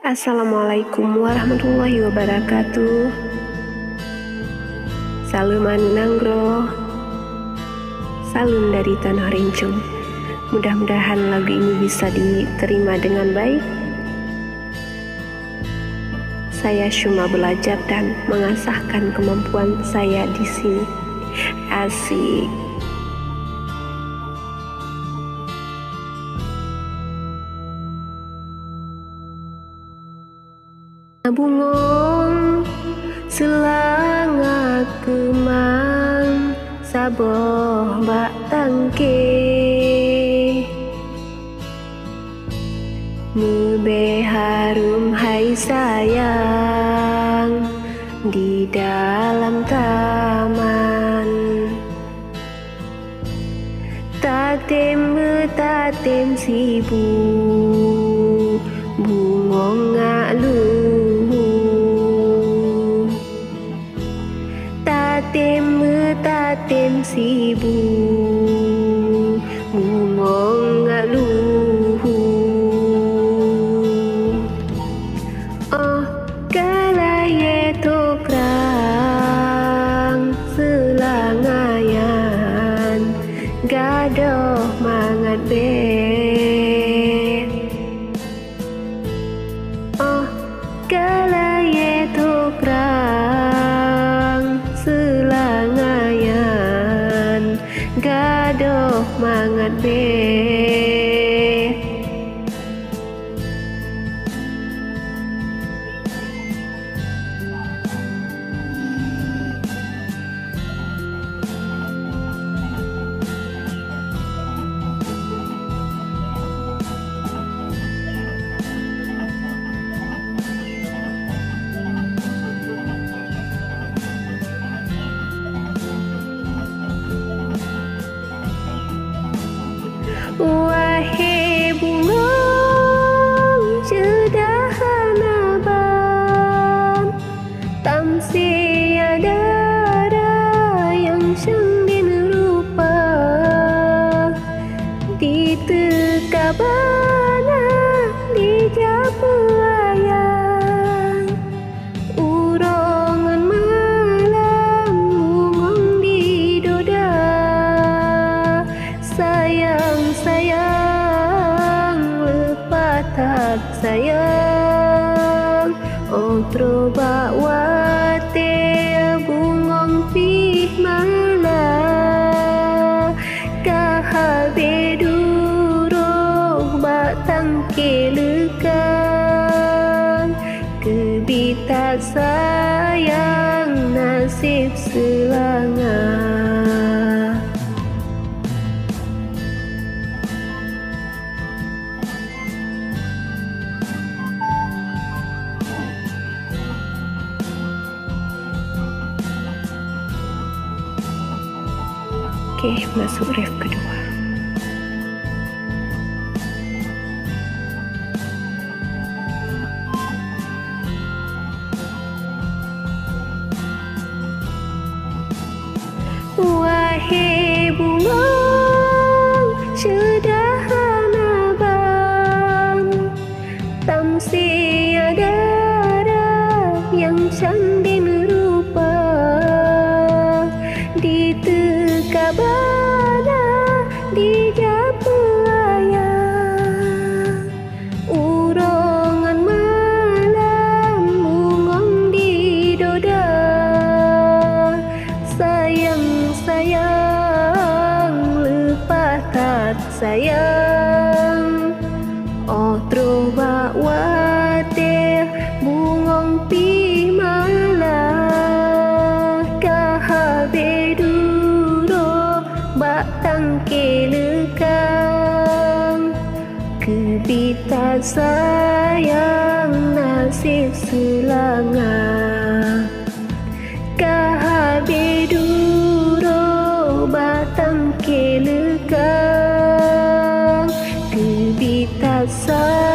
Assalamualaikum warahmatullahi wabarakatuh. Salam Nanggro. Salam dari Tanah Rincung. Mudah-mudahan lagu ini bisa diterima dengan baik. Saya cuma belajar dan mengasahkan kemampuan saya di sini. Asik. Bungong selanga kemang saboh bak tangke nebe harum hai sayang di dalam taman tatem sibuk bungong ngalu tatem sibuk bungong ngaluhu oh kalaye tokrang selangayan gadoh mangat be oh kalaye tokrang selangayan gadoh mangat be wahai bungong sederhana ban tamsi ada yang sendin rupa di tekabana di japuayang urongan malam bungong di doda sayang lepatak sayang otro bakwate bungong pih mala kahabe duruh batang kelekan kebita sayang nasib selanga. Oke, masuk ref kedua. Wahai bungong sederhana ban tamsi ada yang sandin rupa di tekabana di japuayang urongan malam bungong di doda sayang lepatat sayang otro bakwate bungong pi malah kahabe duro batang kelekan kebita sayang nasib selanga kahabe duro batang kelekan kebita sayang